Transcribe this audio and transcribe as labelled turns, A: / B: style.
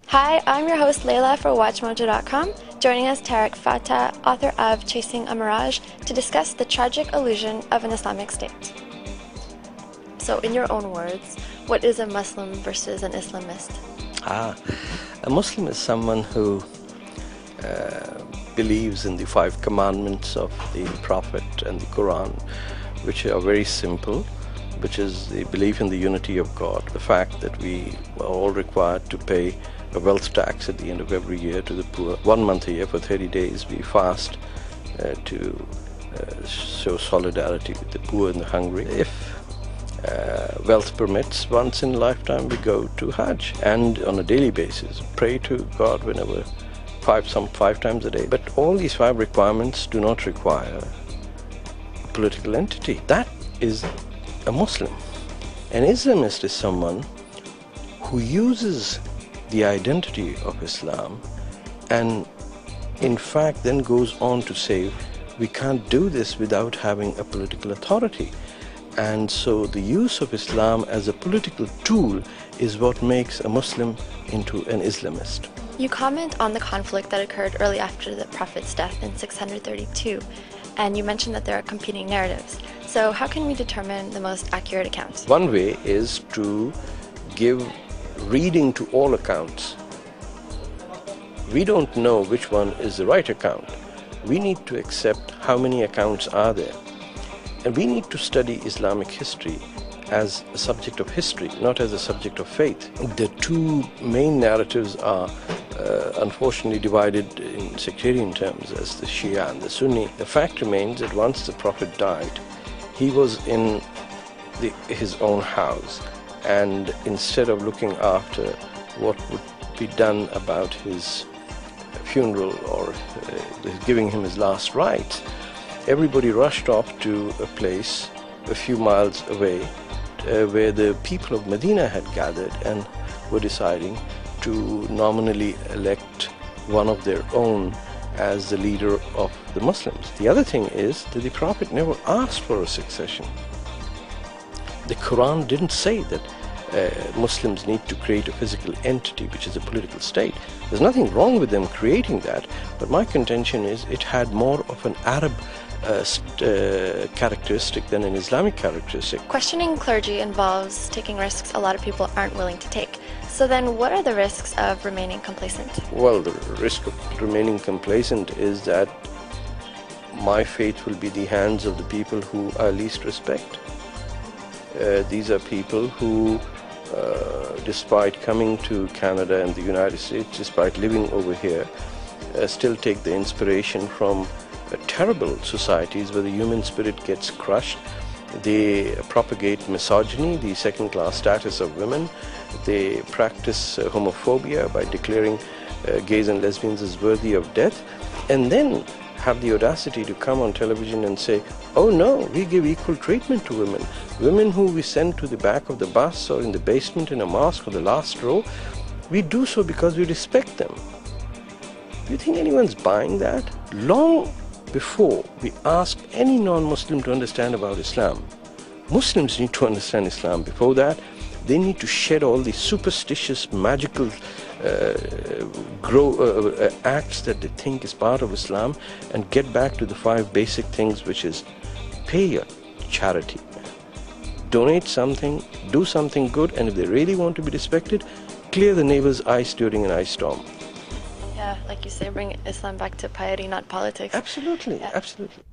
A: Hi, I'm your host Layla for WatchMojo.com. Joining us, Tarek Fatah, author of Chasing a Mirage, to discuss the tragic illusion of an Islamic State. So, in your own words, what is a Muslim versus an Islamist?
B: A Muslim is someone who believes in the 5 commandments of the Prophet and the Quran, which are very simple, which is the belief in the unity of God, the fact that we are all required to pay a wealth tax at the end of every year to the poor. 1 month a year for 30 days we fast to show solidarity with the poor and the hungry. If wealth permits, once in a lifetime we go to Hajj, and on a daily basis pray to God whenever, some 5 times a day. But all these 5 requirements do not require a political entity. That is a Muslim. An Islamist is someone who uses the identity of Islam and in fact then goes on to say we can't do this without having a political authority. And so the use of Islam as a political tool is what makes a Muslim into an Islamist.
A: You comment on the conflict that occurred early after the Prophet's death in 632, and you mentioned that there are competing narratives. So how can we determine the most accurate account?
B: One way is to give reading to all accounts. We don't know which one is the right account. We need to accept how many accounts are there. And we need to study Islamic history as a subject of history, not as a subject of faith. The 2 main narratives are unfortunately divided in sectarian terms as the Shia and the Sunni. The fact remains that once the Prophet died, he was in his own house, and instead of looking after what would be done about his funeral or giving him his last rites, everybody rushed off to a place a few miles away where the people of Medina had gathered and were deciding to nominally elect one of their own as the leader of the Muslims. The other thing is that the Prophet never asked for a succession. The Quran didn't say that Muslims need to create a physical entity which is a political state. There's nothing wrong with them creating that, but my contention is it had more of an Arab characteristic than an Islamic characteristic.
A: Questioning clergy involves taking risks a lot of people aren't willing to take. So then what are the risks of remaining complacent?
B: Well, the risk of remaining complacent is that my fate will be the hands of the people who I least respect. These are people who, despite coming to Canada and the United States, despite living over here, still take the inspiration from terrible societies where the human spirit gets crushed. They propagate misogyny, the second-class status of women. They practice homophobia by declaring gays and lesbians as worthy of death, and then have the audacity to come on television and say, oh no, we give equal treatment to women. Women who we send to the back of the bus or in the basement in a mosque or the last row, we do so because we respect them. Do you think anyone's buying that? Long before we ask any non-Muslim to understand about Islam, Muslims need to understand Islam. Before that, they need to shed all these superstitious, magical acts that they think is part of Islam and get back to the 5 basic things, which is pay your charity, donate something, do something good, and if they really want to be respected, clear the neighbor's ice during an ice storm.
A: Yeah, like you say, bring Islam back to piety, not politics.
B: Absolutely,
A: yeah.
B: Absolutely.